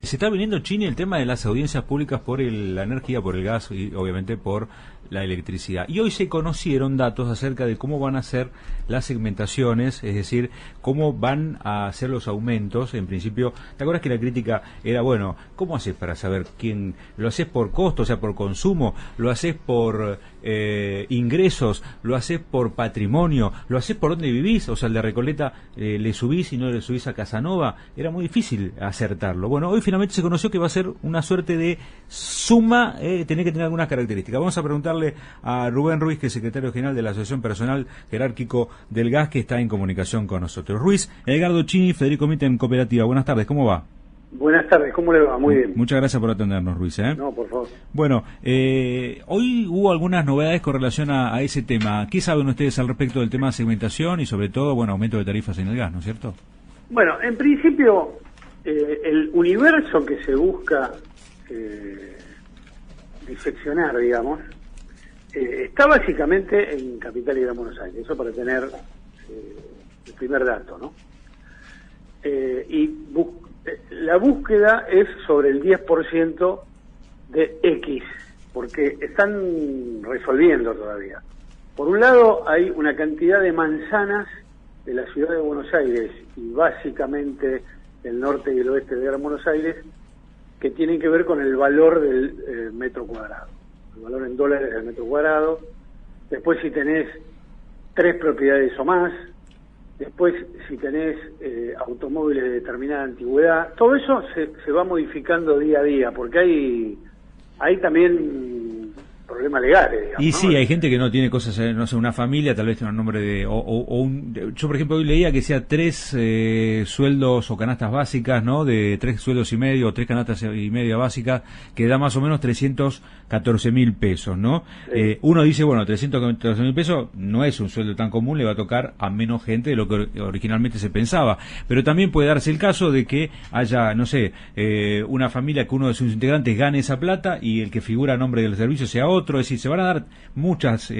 Se está viniendo, Chini, el tema de las audiencias públicas por la energía, por el gas y obviamente por la electricidad. Y hoy se conocieron datos acerca de cómo van a ser las segmentaciones, es decir, cómo van a hacer los aumentos. En principio, ¿te acuerdas que la crítica era, bueno, ¿cómo haces para saber quién? ¿Lo haces por costo, o sea, por consumo? ¿Lo haces por ingresos? ¿Lo haces por patrimonio? ¿Lo haces por dónde vivís? O sea, el de Recoleta le subís y no le subís a Casanova. Era muy difícil acertarlo. Bueno, hoy finalmente se conoció que va a ser una suerte de suma, tiene que tener algunas características. Vamos a preguntarle a Rubén Ruiz, que es secretario general de la Asociación Personal Jerárquico del Gas, que está en comunicación con nosotros. Ruiz, Edgardo Chini, Federico Mitten, Cooperativa. Buenas tardes, ¿cómo va? Buenas tardes, ¿cómo le va? Muy bien. Muchas gracias por atendernos, Ruiz. No, por favor. Bueno, hoy hubo algunas novedades con relación a ese tema. ¿Qué saben ustedes al respecto del tema de segmentación y sobre todo, bueno, aumento de tarifas en el gas, ¿no es cierto? Bueno, en principio, el universo que se busca diseccionar, digamos, está básicamente en Capital y Gran Buenos Aires. Eso para tener el primer dato, ¿no? La búsqueda es sobre el 10% de X, porque están resolviendo todavía. Por un lado, hay una cantidad de manzanas de la ciudad de Buenos Aires y básicamente el norte y el oeste de Gran Buenos Aires que tienen que ver con el valor del metro cuadrado, el valor en dólares del metro cuadrado. Después, si tenés 3 propiedades o más, después si tenés automóviles de determinada antigüedad, todo eso se va modificando día a día, porque hay también problemas legales, digamos, y ¿no? sí, hay gente que no tiene cosas, no sé, una familia, tal vez tiene un nombre de... yo, por ejemplo, hoy leía que decía 3 sueldos o canastas básicas, ¿no? De 3 sueldos y medio o 3 canastas y media básicas, que da más o menos 314.000 pesos, ¿no? Sí. Uno dice, bueno, 314.000 pesos no es un sueldo tan común, le va a tocar a menos gente de lo que originalmente se pensaba. Pero también puede darse el caso de que haya, no sé, una familia que uno de sus integrantes gane esa plata y el que figura a nombre del servicio sea otro. Es decir, se van a dar muchas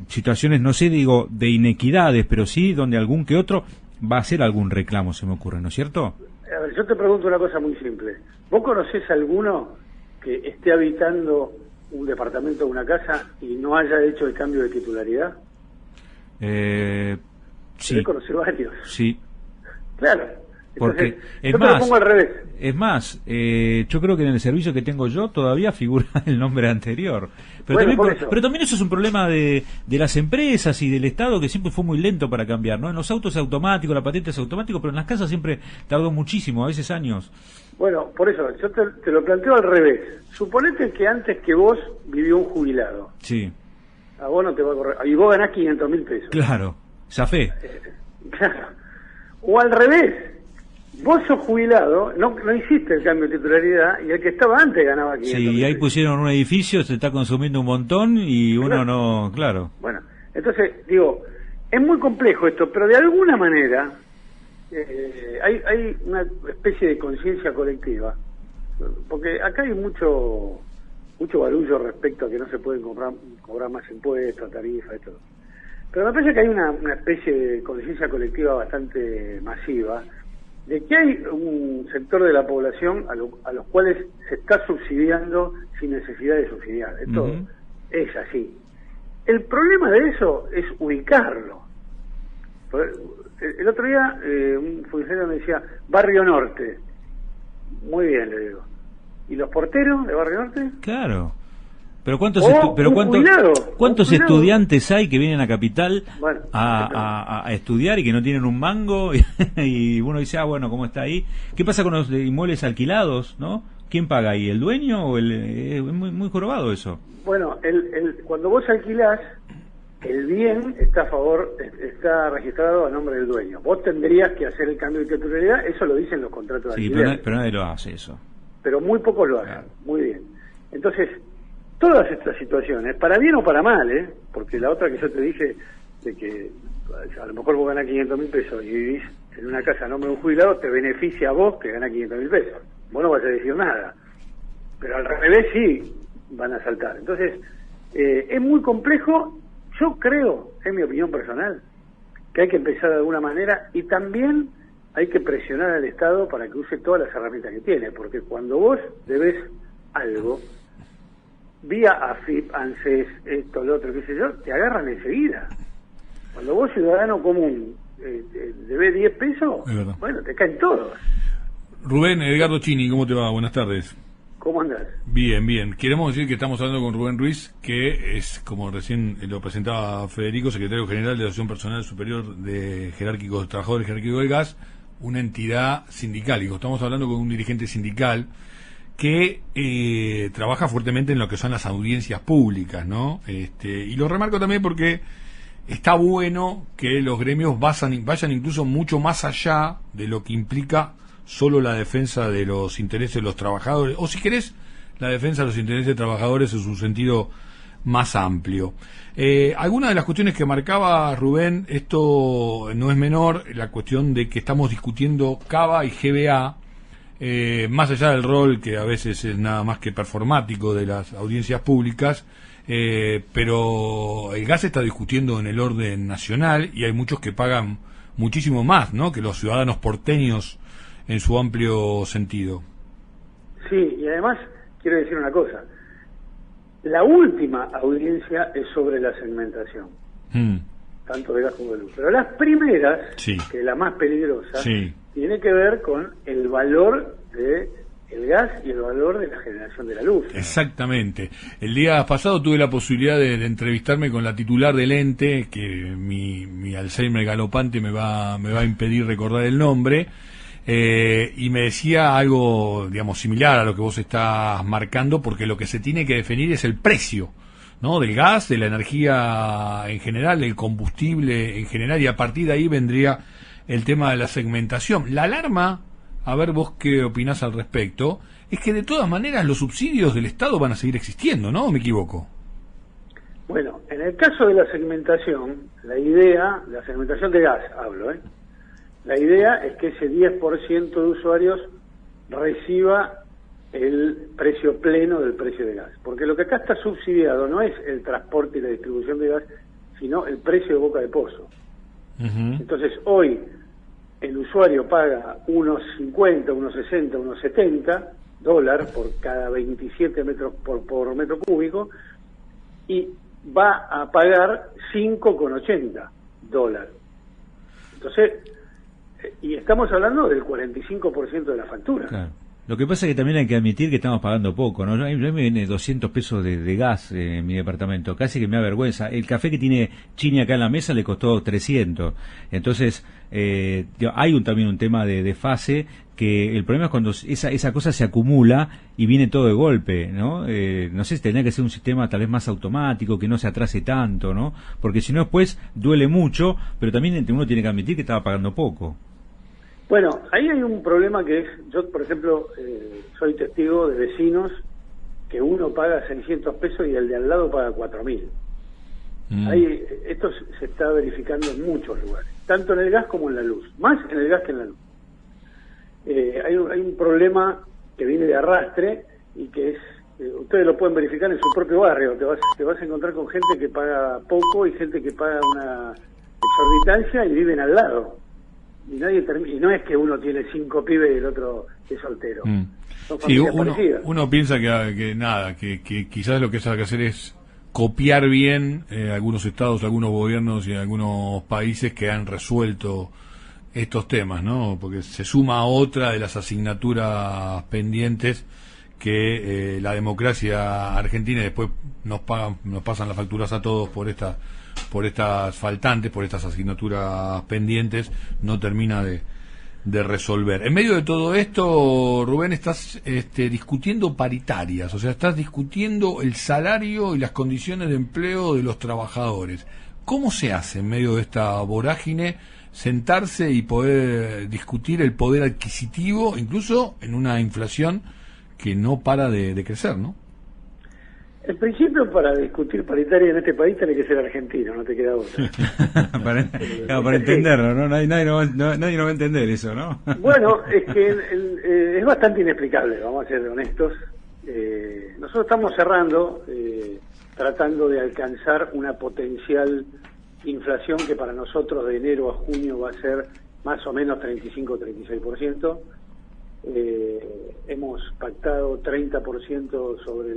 situaciones, no sé, digo, de inequidades, pero sí donde algún que otro va a hacer algún reclamo, se me ocurre, ¿no es cierto? A ver, yo te pregunto una cosa muy simple. ¿Vos conocés alguno que esté habitando un departamento o una casa y no haya hecho el cambio de titularidad? Sí. Yo conocí varios. Sí. Claro. Porque entonces, yo te lo pongo al revés. Es más, yo creo que en el servicio que tengo yo todavía figura el nombre anterior. Pero, bueno, pero también eso es un problema de las empresas y del Estado, que siempre fue muy lento para cambiar, ¿no? En los autos es automático, la patente es automático, pero en las casas siempre tardó muchísimo, a veces años. Bueno, por eso, yo te lo planteo al revés. Suponete que antes que vos vivió un jubilado. Sí. A vos no te va a correr. Y vos ganás 500.000 pesos. Claro, zafé. Claro. O al revés. Vos sos jubilado, no hiciste el cambio de titularidad y el que estaba antes ganaba 500.000. Sí, y ahí pusieron un edificio, se está consumiendo un montón y uno no, claro. Bueno, entonces, digo, es muy complejo esto, pero de alguna manera hay una especie de conciencia colectiva, porque acá hay mucho barullo respecto a que no se pueden cobrar más impuestos, tarifas, todo. Pero me parece que hay una especie de conciencia colectiva bastante masiva, de que hay un sector de la población a los cuales se está subsidiando sin necesidad de subsidiar. Esto es así. El problema de eso es ubicarlo. El otro día un funcionario me decía, Barrio Norte. Muy bien, le digo. ¿Y los porteros de Barrio Norte? Claro. Pero ¿cuántos estudiantes hay que vienen a Capital a estudiar y que no tienen un mango? Y uno dice, bueno, ¿cómo está ahí? ¿Qué pasa con los inmuebles alquilados, no? ¿Quién paga ahí? ¿El dueño o es muy jorobado eso? Bueno, cuando vos alquilás, el bien está registrado a nombre del dueño. Vos tendrías que hacer el cambio de titularidad, eso lo dicen los contratos de alquiler. Sí, pero nadie lo hace eso. Pero muy pocos lo hacen, muy bien. Entonces, todas estas situaciones, para bien o para mal, porque la otra que yo te dije, de que a lo mejor vos ganás 500.000 pesos y vivís en una casa a nombre de un jubilado, te beneficia a vos que ganás 500.000 pesos. Vos no vas a decir nada. Pero al revés sí van a saltar. Entonces, es muy complejo. Yo creo, en mi opinión personal, que hay que empezar de alguna manera y también hay que presionar al Estado para que use todas las herramientas que tiene, porque cuando vos debes algo, vía AFIP, ANSES, esto, lo otro, qué sé yo, te agarran enseguida. Cuando vos, ciudadano común, debes 10 pesos, bueno, te caen todos. Rubén, Edgardo Chini, ¿cómo te va? Buenas tardes. ¿Cómo andás? Bien, bien. Queremos decir que estamos hablando con Rubén Ruiz, que es, como recién lo presentaba Federico, secretario general de la Asociación Personal Superior de Trabajadores Jerárquicos del Gas, una entidad sindical. Y estamos hablando con un dirigente sindical que trabaja fuertemente en lo que son las audiencias públicas, ¿no? Y lo remarco también porque está bueno que los gremios vayan incluso mucho más allá de lo que implica solo la defensa de los intereses de los trabajadores, o si querés, la defensa de los intereses de trabajadores en su sentido más amplio. Algunas de las cuestiones que marcaba Rubén, esto no es menor, la cuestión de que estamos discutiendo CABA y GBA, más allá del rol que a veces es nada más que performático de las audiencias públicas, pero el gas se está discutiendo en el orden nacional y hay muchos que pagan muchísimo más, ¿no?, que los ciudadanos porteños en su amplio sentido. Sí, y además quiero decir una cosa, la última audiencia es sobre la segmentación, tanto de gas como de luz, pero las primeras, sí, que es la más peligrosa, sí, tiene que ver con el valor de el gas y el valor de la generación de la luz. Exactamente. El día pasado tuve la posibilidad de entrevistarme con la titular del ente, que mi Alzheimer galopante me va a impedir recordar el nombre, y me decía algo, digamos, similar a lo que vos estás marcando, porque lo que se tiene que definir es el precio, ¿no?, del gas, de la energía en general, del combustible en general, y a partir de ahí vendría el tema de la segmentación. La alarma, a ver vos qué opinás al respecto, es que de todas maneras los subsidios del Estado van a seguir existiendo, ¿no? ¿O me equivoco? Bueno, en el caso de la segmentación, la segmentación de gas, hablo, la idea es que ese 10% de usuarios reciba el precio pleno del precio de gas. Porque lo que acá está subsidiado no es el transporte y la distribución de gas, sino el precio de boca de pozo. Entonces, hoy el usuario paga unos 50, unos 60, unos 70 dólares por cada 27 metros por metro cúbico y va a pagar 5,80 dólares. Entonces, y estamos hablando del 45% de la factura. Claro. Lo que pasa es que también hay que admitir que estamos pagando poco, ¿no? A mí me viene 200 pesos de gas en mi departamento, casi que me da vergüenza. El café que tiene Chini acá en la mesa le costó 300. Entonces, hay también un tema de fase, que el problema es cuando esa cosa se acumula y viene todo de golpe, ¿no? No sé si tendría que ser un sistema tal vez más automático, que no se atrase tanto, ¿no? Porque si no después duele mucho, pero también uno tiene que admitir que estaba pagando poco. Bueno, ahí hay un problema que es, yo por ejemplo, soy testigo de vecinos que uno paga 600 pesos y el de al lado paga 4.000. Esto se está verificando en muchos lugares, tanto en el gas como en la luz, más en el gas que en la luz. Hay un problema que viene de arrastre y que es, ustedes lo pueden verificar en su propio barrio, te vas a encontrar con gente que paga poco y gente que paga una exorbitancia y viven al lado. Y no es que uno tiene 5 pibes y el otro es soltero. Sí, uno piensa que quizás lo que se hay que hacer es copiar bien algunos estados, algunos gobiernos y algunos países que han resuelto estos temas, ¿no? Porque se suma a otra de las asignaturas pendientes que la democracia argentina, y después nos pasan las facturas a todos por estas faltantes, por estas asignaturas pendientes, no termina de resolver. En medio de todo esto, Rubén, estás discutiendo paritarias, o sea, estás discutiendo el salario y las condiciones de empleo de los trabajadores. ¿Cómo se hace en medio de esta vorágine sentarse y poder discutir el poder adquisitivo, incluso en una inflación que no para de crecer, ¿no? En principio, para discutir paritaria en este país tiene que ser argentino, no te queda otra. para entenderlo, ¿no? Nadie no va a entender eso, ¿no? Bueno, es que es bastante inexplicable, vamos a ser honestos. Nosotros estamos cerrando, tratando de alcanzar una potencial inflación que para nosotros de enero a junio va a ser más o menos 35-36%. Hemos pactado 30% sobre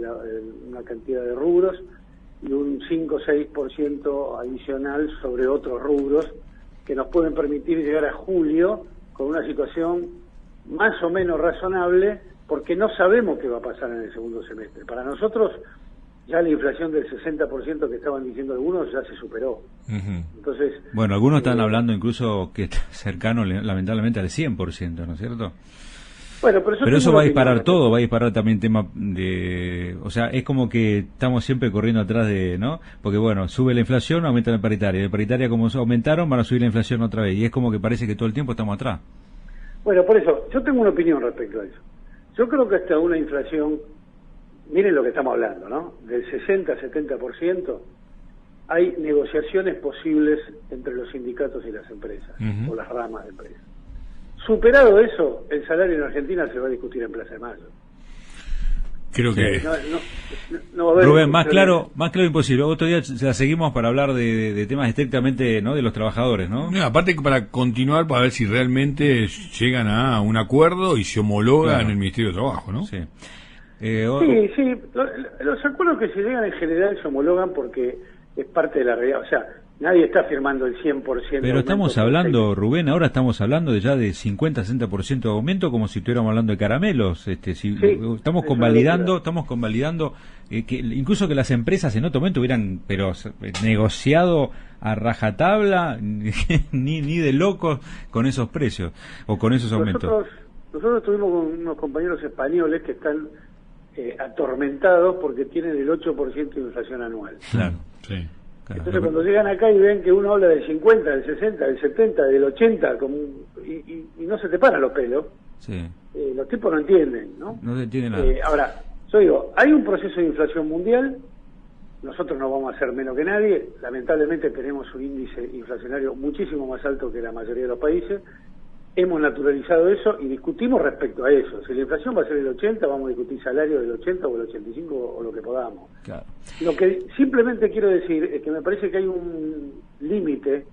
una cantidad de rubros y un 5-6% adicional sobre otros rubros que nos pueden permitir llegar a julio con una situación más o menos razonable, porque no sabemos qué va a pasar en el segundo semestre. Para nosotros ya la inflación del 60% que estaban diciendo algunos ya se superó. Entonces, bueno, algunos están hablando incluso que está cercano lamentablemente al 100%, ¿no es cierto? Bueno, pero eso va a disparar todo, va a disparar también tema de... O sea, es como que estamos siempre corriendo atrás de... ¿no? Porque bueno, sube la inflación, aumenta la paritaria. La paritaria como aumentaron, van a subir la inflación otra vez. Y es como que parece que todo el tiempo estamos atrás. Bueno, por eso, yo tengo una opinión respecto a eso. Yo creo que hasta una inflación, miren lo que estamos hablando, ¿no? Del 60-70%, hay negociaciones posibles entre los sindicatos y las empresas, o las ramas de empresas. Superado eso, el salario en Argentina se va a discutir en Plaza de Mayo. Creo que... No va a haber... Rubén, más claro imposible. Otro día la seguimos para hablar de temas estrictamente, ¿no?, de los trabajadores, ¿no? No, aparte para continuar, para ver si realmente llegan a un acuerdo y se homologa en el Ministerio de Trabajo, ¿no? Sí. Sí, los acuerdos que se llegan en general se homologan porque es parte de la realidad. O sea, nadie está firmando el 100%. Pero estamos hablando, Rubén, ahora estamos hablando de ya de 50-60% de aumento, como si estuviéramos hablando de caramelos. Estamos convalidando que incluso que las empresas en otro momento hubieran negociado a rajatabla, ni de locos con esos precios o con esos aumentos. Nosotros estuvimos con unos compañeros españoles que están atormentados porque tienen el 8% de inflación anual. Claro, sí. Entonces cuando llegan acá y ven que uno habla del 50, del 60, del 70, del 80, y no se te paran los pelos, los tipos no entienden, ¿no? No se entiende nada. Ahora, yo digo, hay un proceso de inflación mundial, nosotros no vamos a ser menos que nadie, lamentablemente tenemos un índice inflacionario muchísimo más alto que la mayoría de los países, hemos naturalizado eso y discutimos respecto a eso. Si la inflación va a ser el 80, vamos a discutir salario del 80 o el 85 o lo que podamos. Claro. Lo que simplemente quiero decir es que me parece que hay un límite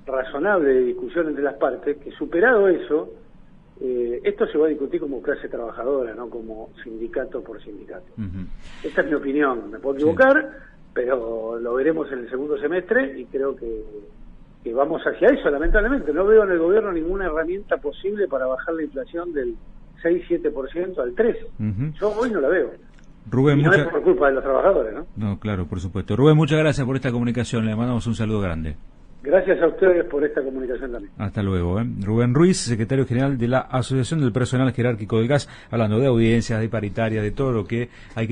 razonable de discusión entre las partes, que superado eso, esto se va a discutir como clase trabajadora, no como sindicato por sindicato. Esta es mi opinión, me puedo equivocar, pero lo veremos en el segundo semestre y creo que vamos hacia eso, lamentablemente. No veo en el gobierno ninguna herramienta posible para bajar la inflación del 6-7% al 3%. Yo hoy no la veo. Rubén, y no es por culpa de los trabajadores, ¿no? No, claro, por supuesto. Rubén, muchas gracias por esta comunicación. Le mandamos un saludo grande. Gracias a ustedes por esta comunicación también. Hasta luego. Rubén Ruiz, secretario general de la Asociación del Personal Jerárquico del Gas, hablando de audiencias, de paritaria, de todo lo que hay que